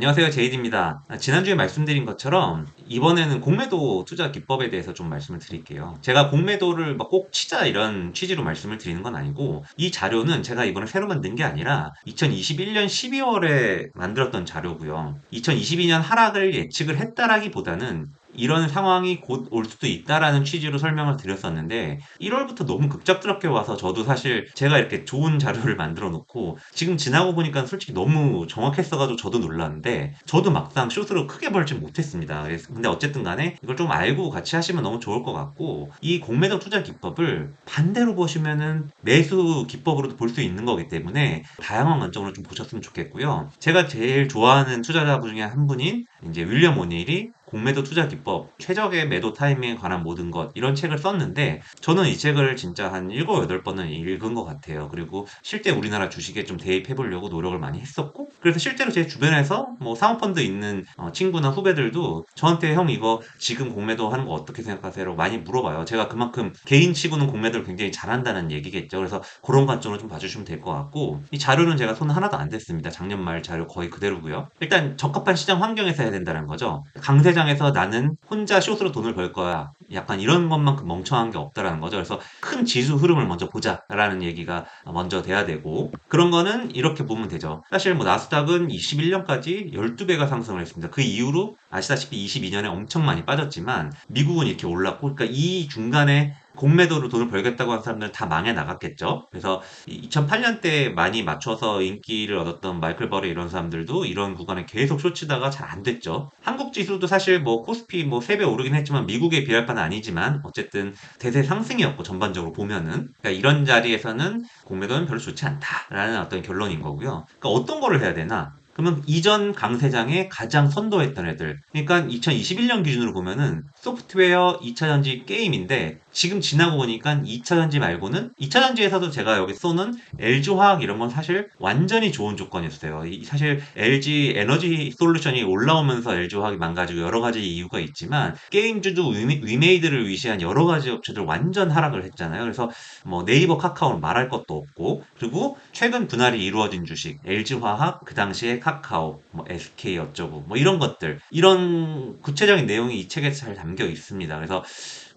안녕하세요. 제이드입니다. 지난주에 말씀드린 것처럼 이번에는 공매도 투자 기법에 대해서 좀 말씀을 드릴게요. 제가 공매도를 막 꼭 치자 이런 취지로 말씀을 드리는 건 아니고 이 자료는 제가 이번에 새로 만든 게 아니라 2021년 12월에 만들었던 자료고요. 2022년 하락을 예측을 했다라기보다는 이런 상황이 곧 올 수도 있다라는 취지로 설명을 드렸었는데 1월부터 너무 급작스럽게 와서 저도 사실 제가 이렇게 좋은 자료를 만들어 놓고 지금 지나고 보니까 솔직히 너무 정확했어가지고 저도 놀랐는데 저도 막상 숏으로 크게 벌지 못했습니다. 근데 어쨌든 간에 이걸 좀 알고 같이 하시면 너무 좋을 것 같고 이 공매도 투자 기법을 반대로 보시면은 매수 기법으로도 볼 수 있는 거기 때문에 다양한 관점으로 좀 보셨으면 좋겠고요. 제가 제일 좋아하는 투자자 중에 한 분인 이제 윌리엄 오닐이 공매도 투자 기법, 최적의 매도 타이밍에 관한 모든 것 이런 책을 썼는데 저는 이 책을 진짜 한 7, 8번은 읽은 것 같아요. 그리고 실제 우리나라 주식에 좀 대입해 보려고 노력을 많이 했었고 그래서 실제로 제 주변에서 뭐 사모펀드 있는 친구나 후배들도 저한테 형 이거 지금 공매도 하는 거 어떻게 생각하세요? 라고 많이 물어봐요. 제가 그만큼 개인 치고는 공매도를 굉장히 잘한다는 얘기겠죠. 그래서 그런 관점으로 좀 봐주시면 될 것 같고 이 자료는 제가 손 하나도 안 댔습니다. 작년 말 자료 거의 그대로고요. 일단 적합한 시장 환경에서 해야 된다는 거죠. 강세장에서 나는 혼자 숏으로 돈을 벌 거야. 약간 이런 것만큼 멍청한 게 없다라는 거죠. 그래서 큰 지수 흐름을 먼저 보자라는 얘기가 먼저 돼야 되고 그런 거는 이렇게 보면 되죠. 사실 뭐 나스닥은 21년까지 12배가 상승을 했습니다. 그 이후로 아시다시피 22년에 엄청 많이 빠졌지만 미국은 이렇게 올랐고 그러니까 이 중간에 공매도로 돈을 벌겠다고 한 사람들은 다 망해 나갔겠죠. 그래서 2008년 때 많이 맞춰서 인기를 얻었던 마이클 버리 이런 사람들도 이런 구간에 계속 숏치다가 잘 안 됐죠. 한국 지수도 사실 뭐 코스피 뭐 3배 오르긴 했지만 미국에 비할 바는 아니지만 어쨌든 대세 상승이었고 전반적으로 보면은 그러니까 이런 자리에서는 공매도는 별로 좋지 않다라는 어떤 결론인 거고요. 그러니까 어떤 거를 해야 되나? 그러면 이전 강세장에 가장 선도했던 애들. 그러니까 2021년 기준으로 보면은 소프트웨어, 2차전지, 게임인데 지금 지나고 보니까 2차전지 말고는 2차전지에서도 제가 여기 쏘는 LG화학 이런 건 사실 완전히 좋은 조건이었어요. 사실 LG 에너지 솔루션이 올라오면서 LG화학이 망가지고 여러 가지 이유가 있지만 게임주도 위메이드를 위시한 여러 가지 업체들 완전 하락을 했잖아요. 그래서 뭐 네이버 카카오는 말할 것도 없고 그리고 최근 분할이 이루어진 주식 LG화학 그 당시에 카카오 뭐 SK 어쩌고 뭐 이런 것들 이런 구체적인 내용이 이 책에 잘 담겨 있습니다. 그래서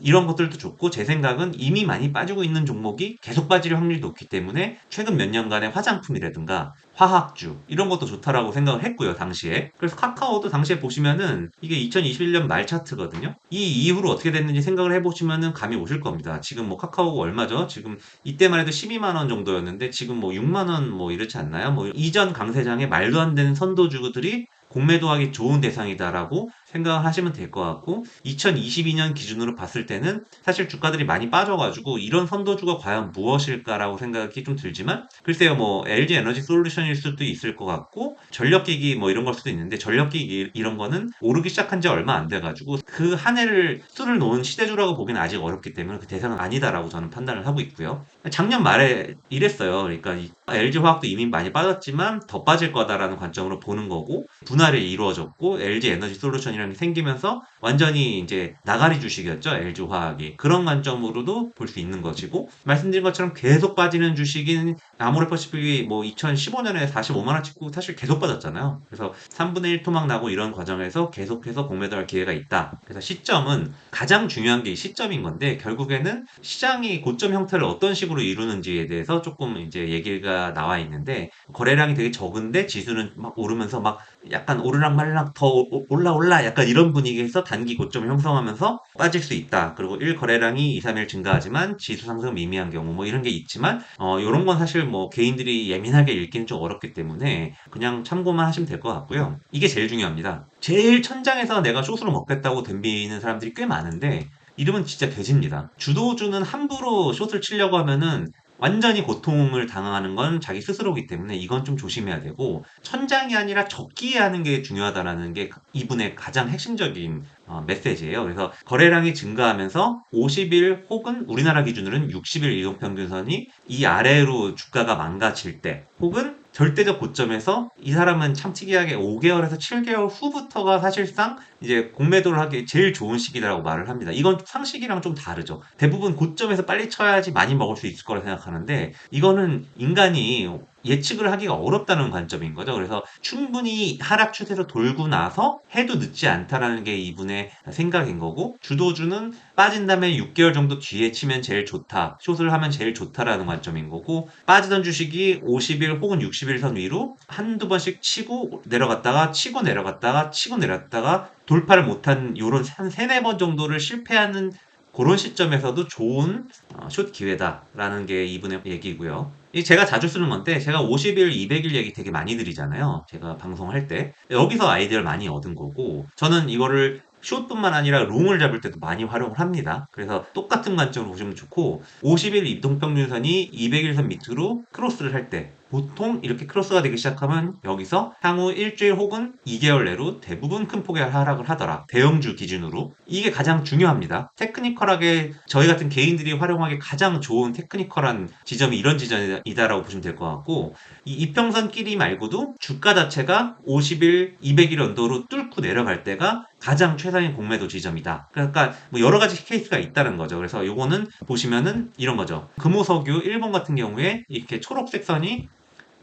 이런 것들도 좋고 제 생각은 이미 많이 빠지고 있는 종목이 계속 빠질 확률이 높기 때문에 최근 몇 년간의 화장품이라든가 화학주 이런 것도 좋다라고 생각을 했고요 당시에. 그래서 카카오도 당시에 보시면은 이게 2021년 말 차트거든요. 이 이후로 어떻게 됐는지 생각을 해보시면은 감이 오실 겁니다. 지금 뭐 카카오가 얼마죠? 지금 이때만 해도 12만 원 정도였는데 지금 뭐 6만 원 뭐 이렇지 않나요? 뭐 이전 강세장에 말도 안 되는 선도주들이 공매도하기 좋은 대상이다라고 생각을 하시면 될 것 같고 2022년 기준으로 봤을 때는 사실 주가들이 많이 빠져가지고 이런 선도주가 과연 무엇일까라고 생각이 좀 들지만 글쎄요 뭐 LG 에너지 솔루션일 수도 있을 것 같고 전력기기 뭐 이런 걸 수도 있는데 전력기기 이런 거는 오르기 시작한 지 얼마 안 돼가지고 그 한 해를 수를 놓은 시대주라고 보기는 아직 어렵기 때문에 그 대상은 아니다라고 저는 판단을 하고 있고요. 작년 말에 이랬어요. 그러니까 LG화학도 이미 많이 빠졌지만 더 빠질 거다라는 관점으로 보는 거고 분할이 이루어졌고 LG 에너지 솔루션이라는 게 생기면서 완전히 이제 나가리 주식이었죠. LG화학이. 그런 관점으로도 볼 수 있는 것이고 말씀드린 것처럼 계속 빠지는 주식인 아모레퍼시픽이 뭐 2015년에 45만 원 찍고 사실 계속 빠졌잖아요. 그래서 3분의 1 토막 나고 이런 과정에서 계속해서 공매도할 기회가 있다. 그래서 시점은 가장 중요한 게 시점인 건데 결국에는 시장이 고점 형태를 어떤 식으로 이루는지에 대해서 조금 이제 얘기가 나와 있는데 거래량이 되게 적은데 지수는 막 오르면서 막 약간 오르락말락 더 올라 약간 이런 분위기에서 단기 고점을 형성하면서 빠질 수 있다. 그리고 1거래량이 2, 3일 증가하지만 지수 상승 미미한 경우 뭐 이런 게 있지만 이런 건 사실 뭐 개인들이 예민하게 읽기는 좀 어렵기 때문에 그냥 참고만 하시면 될 것 같고요. 이게 제일 중요합니다. 제일 천장에서 내가 숏으로 먹겠다고 덤비는 사람들이 꽤 많은데 이러면 진짜 돼지입니다. 주도주는 함부로 숏을 치려고 하면은 완전히 고통을 당하는 건 자기 스스로이기 때문에 이건 좀 조심해야 되고 천장이 아니라 적기에 하는 게 중요하다라는 게 이분의 가장 핵심적인 메시지예요. 그래서 거래량이 증가하면서 50일 혹은 우리나라 기준으로는 60일 이동평균선이 이 아래로 주가가 망가질 때 혹은 절대적 고점에서 이 사람은 참 특이하게 5개월에서 7개월 후부터가 사실상 이제 공매도를 하기 제일 좋은 시기라고 말을 합니다. 이건 상식이랑 좀 다르죠. 대부분 고점에서 빨리 쳐야지 많이 먹을 수 있을 거라 생각하는데 이거는 인간이 예측을 하기가 어렵다는 관점인 거죠. 그래서 충분히 하락 추세로 돌고 나서 해도 늦지 않다라는 게 이분의 생각인 거고, 주도주는 빠진 다음에 6개월 정도 뒤에 치면 제일 좋다, 숏을 하면 제일 좋다라는 관점인 거고, 빠지던 주식이 50일 혹은 60일 선 위로 한두 번씩 치고 내려갔다가 치고 내려갔다가 치고 내려갔다가 돌파를 못한 요런 한 세네 번 정도를 실패하는 그런 시점에서도 좋은 숏 기회다라는 게 이분의 얘기고요. 이 제가 자주 쓰는 건데, 제가 50일, 200일 얘기 되게 많이 드리잖아요. 제가 방송할 때. 여기서 아이디어를 많이 얻은 거고, 저는 이거를 숏뿐만 아니라 롱을 잡을 때도 많이 활용을 합니다. 그래서 똑같은 관점으로 보시면 좋고, 50일 이동평균선이 200일선 밑으로 크로스를 할 때, 보통 이렇게 크로스가 되기 시작하면 여기서 향후 일주일 혹은 2개월 내로 대부분 큰 폭의 하락을 하더라. 대형주 기준으로. 이게 가장 중요합니다. 테크니컬하게 저희 같은 개인들이 활용하기 가장 좋은 테크니컬한 지점이 이런 지점이다라고 보시면 될 것 같고, 이 이평선끼리 말고도 주가 자체가 50일, 200일 언더로 뚫고 내려갈 때가 가장 최상의 공매도 지점이다. 그러니까 뭐 여러 가지 케이스가 있다는 거죠. 그래서 요거는 보시면은 이런 거죠. 금호석유 일본 같은 경우에 이렇게 초록색 선이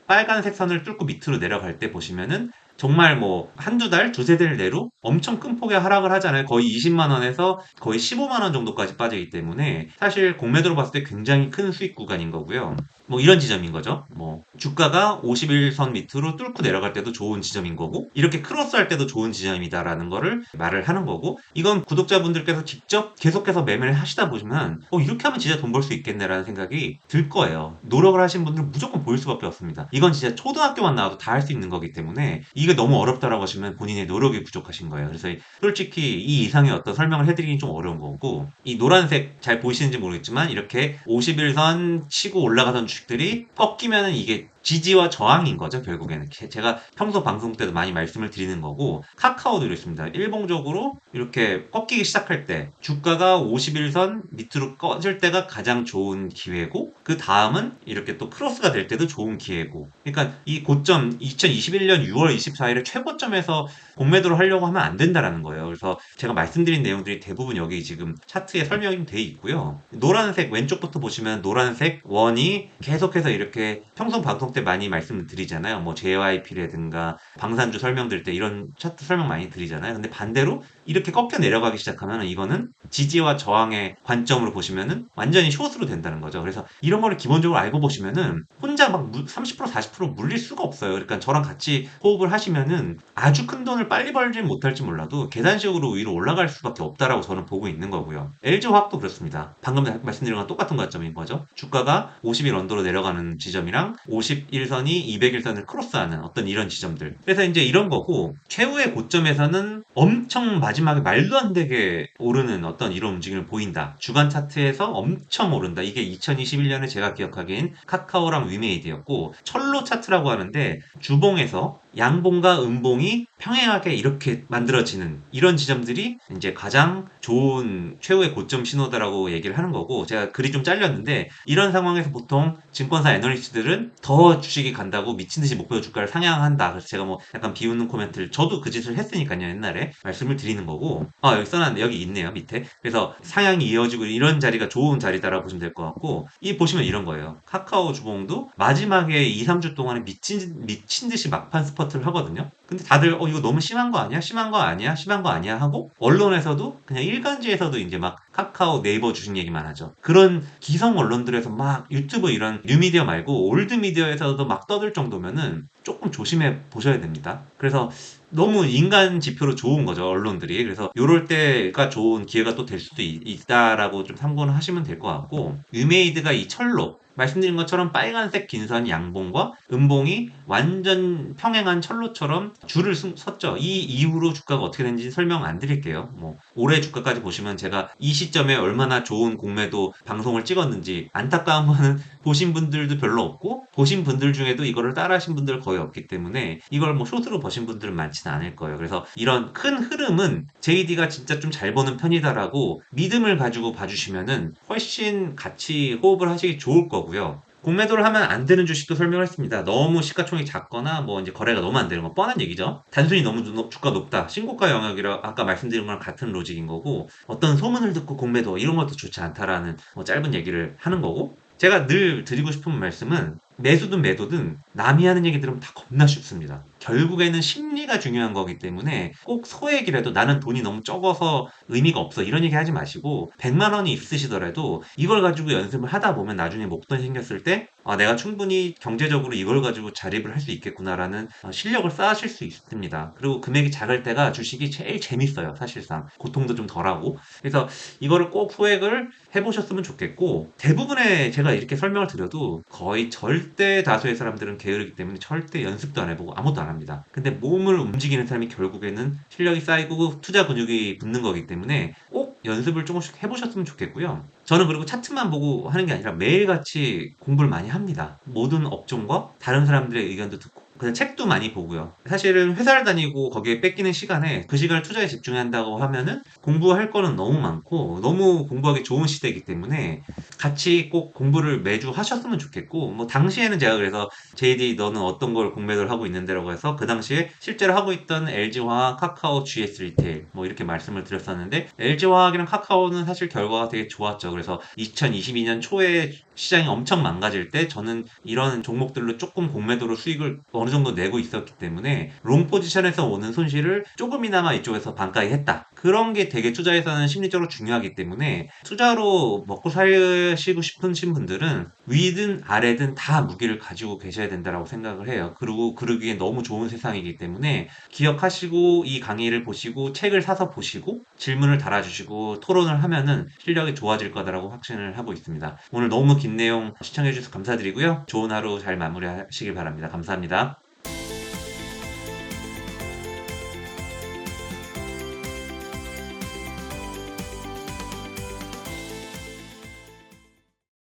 빨간색 선을 뚫고 밑으로 내려갈 때 보시면은 정말 뭐 한두 달, 두세 달 내로 엄청 큰 폭의 하락을 하잖아요. 거의 20만 원에서 거의 15만 원 정도까지 빠지기 때문에 사실 공매도로 봤을 때 굉장히 큰 수익 구간인 거고요. 뭐 이런 지점인 거죠. 뭐 주가가 50일선 밑으로 뚫고 내려갈 때도 좋은 지점인 거고, 이렇게 크로스할 때도 좋은 지점이다라는 거를 말을 하는 거고, 이건 구독자분들께서 직접 계속해서 매매를 하시다 보시면 이렇게 하면 진짜 돈 벌 수 있겠네라는 생각이 들 거예요. 노력을 하신 분들은 무조건 보일 수밖에 없습니다. 이건 진짜 초등학교만 나와도 다 할 수 있는 거기 때문에 이게 너무 어렵다라고 하시면 본인의 노력이 부족하신 거예요. 그래서 솔직히 이 이상의 어떤 설명을 해드리긴 좀 어려운 거고, 이 노란색 잘 보이시는지 모르겠지만 이렇게 50일선 치고 올라가던 주식들이 꺾이면은 이게 지지와 저항인 거죠, 결국에는. 제가 평소 방송 때도 많이 말씀을 드리는 거고, 카카오도 이렇습니다. 일봉적으로 이렇게 꺾이기 시작할 때, 주가가 51선 밑으로 꺼질 때가 가장 좋은 기회고, 그 다음은 이렇게 또 크로스가 될 때도 좋은 기회고. 그러니까 이 고점, 2021년 6월 24일에 최고점에서 공매도를 하려고 하면 안 된다라는 거예요. 그래서 제가 말씀드린 내용들이 대부분 여기 지금 차트에 설명이 돼 있고요. 노란색 왼쪽부터 보시면 노란색 원이 계속해서 이렇게 평소 방송 때 많이 말씀을 드리잖아요. 뭐 JYP라든가 방산주 설명드릴 때 이런 차트 설명 많이 드리잖아요. 근데 반대로 이렇게 꺾여 내려가기 시작하면 이거는 지지와 저항의 관점으로 보시면은 완전히 숏으로 된다는 거죠. 그래서 이런 거를 기본적으로 알고 보시면은 혼자 막 30% 40% 물릴 수가 없어요. 그러니까 저랑 같이 호흡을 하시면은 아주 큰 돈을 빨리 벌진 못할지 몰라도 계단식으로 위로 올라갈 수밖에 없다라고 저는 보고 있는 거고요. LG화학도 그렇습니다. 방금 말씀드린 거랑 똑같은 관점인 거죠. 주가가 50일 언더로 내려가는 지점이랑 51선이 200일선을 크로스하는 어떤 이런 지점들. 그래서 이제 이런 거고, 최후의 고점에서는 엄청 마지막에 말도 안 되게 오르는 어떤 이런 움직임을 보인다. 주간 차트에서 엄청 오른다. 이게 2021년에 제가 기억하기엔 카카오랑 위메이드였고, 철로 차트라고 하는데 주봉에서 양봉과 음봉이 평행하게 이렇게 만들어지는 이런 지점들이 이제 가장 좋은 최후의 고점 신호다라고 얘기를 하는 거고, 제가 글이 좀 잘렸는데 이런 상황에서 보통 증권사 애널리스트들은 더 주식이 간다고 미친 듯이 목표 주가를 상향한다. 그래서 제가 뭐 약간 비웃는 코멘트를, 저도 그 짓을 했으니까요, 옛날에 말씀을 드리는 거고, 여기 써놨는데 여기 있네요, 밑에. 그래서 상향이 이어지고 이런 자리가 좋은 자리다라고 보시면 될 것 같고, 이 보시면 이런 거예요. 카카오 주봉도 마지막에 2, 3주 동안에 미친 듯이 막판 스퍼트를 하거든요. 근데 다들 이거 너무 심한 거 아니야? 심한 거 아니야? 심한 거 아니야? 하고 언론에서도 그냥 일간지에서도 이제 막 카카오 네이버 주식 얘기만 하죠. 그런 기성 언론들에서 막 유튜브 이런 뉴미디어 말고 올드 미디어에서도 막 떠들 정도면은 조금 조심해 보셔야 됩니다. 그래서 너무 인간 지표로 좋은 거죠, 언론들이. 그래서 요럴 때가 좋은 기회가 또 될 수도 있다라고 좀 참고는 하시면 될 것 같고, 유메이드가 이 철로 말씀드린 것처럼 빨간색 긴선 양봉과 음봉이 완전 평행한 철로처럼 줄을 섰죠. 이 이후로 주가가 어떻게 되는지 설명 안 드릴게요. 뭐 올해 주가까지 보시면 제가 이 시점에 얼마나 좋은 공매도 방송을 찍었는지, 안타까운 거는 보신 분들도 별로 없고 보신 분들 중에도 이거를 따라하신 분들 거의 없기 때문에 이걸 뭐 숏으로 보신 분들은 많지는 않을 거예요. 그래서 이런 큰 흐름은 JD가 진짜 좀 잘 보는 편이다라고 믿음을 가지고 봐주시면은 훨씬 같이 호흡을 하시기 좋을 거고요. 공매도를 하면 안 되는 주식도 설명을 했습니다. 너무 시가총액이 작거나 뭐 이제 거래가 너무 안 되는 거 뻔한 얘기죠. 단순히 너무 주가 높다, 신고가 영역이라 아까 말씀드린 거랑 같은 로직인 거고, 어떤 소문을 듣고 공매도 이런 것도 좋지 않다라는 뭐 짧은 얘기를 하는 거고, 제가 늘 드리고 싶은 말씀은 매수든 매도든 남이 하는 얘기 들으면 다 겁나 쉽습니다. 결국에는 심리가 중요한 거기 때문에 꼭 소액이라도 나는 돈이 너무 적어서 의미가 없어 이런 얘기 하지 마시고 100만 원이 있으시더라도 이걸 가지고 연습을 하다 보면 나중에 목돈 생겼을 때 아, 내가 충분히 경제적으로 이걸 가지고 자립을 할 수 있겠구나라는 실력을 쌓으실 수 있습니다. 그리고 금액이 작을 때가 주식이 제일 재밌어요. 사실상 고통도 좀 덜하고. 그래서 이거를 꼭 소액을 해보셨으면 좋겠고 대부분의 제가 이렇게 설명을 드려도 거의 절대 다수의 사람들은 게으르기 때문에 절대 연습도 안 해보고 아무것도 안 합니다. 근데 몸을 움직이는 사람이 결국에는 실력이 쌓이고 투자 근육이 붙는 거기 때문에 꼭 연습을 조금씩 해보셨으면 좋겠고요. 저는 그리고 차트만 보고 하는 게 아니라 매일같이 공부를 많이 합니다. 모든 업종과 다른 사람들의 의견도 듣고 그냥 책도 많이 보고요. 사실은 회사를 다니고 거기에 뺏기는 시간에 그 시간을 투자에 집중한다고 하면은 공부할 거는 너무 많고 너무 공부하기 좋은 시대이기 때문에 같이 꼭 공부를 매주 하셨으면 좋겠고 뭐 당시에는 제가 그래서 JD 너는 어떤 걸 공매도를 하고 있는데라고 해서 그 당시에 실제로 하고 있던 LG화학, 카카오, GS 리테일 뭐 이렇게 말씀을 드렸었는데 LG화학이랑 카카오는 사실 결과가 되게 좋았죠. 그래서 2022년 초에 시장이 엄청 망가질 때 저는 이런 종목들로 조금 공매도로 수익을 어느 정도 내고 있었기 때문에 롱 포지션에서 오는 손실을 조금이나마 이쪽에서 반가이했다. 그런 게 되게 투자에서는 심리적으로 중요하기 때문에 투자로 먹고 사시고 싶으신 분들은 위든 아래든 다 무기를 가지고 계셔야 된다라고 생각을 해요. 그리고 그러기에 너무 좋은 세상이기 때문에 기억하시고 이 강의를 보시고 책을 사서 보시고 질문을 달아주시고 토론을 하면은 실력이 좋아질 거다라고 확신을 하고 있습니다. 오늘 너무 긴 내용 시청해 주셔서 감사드리고요. 좋은 하루 잘 마무리하시길 바랍니다. 감사합니다.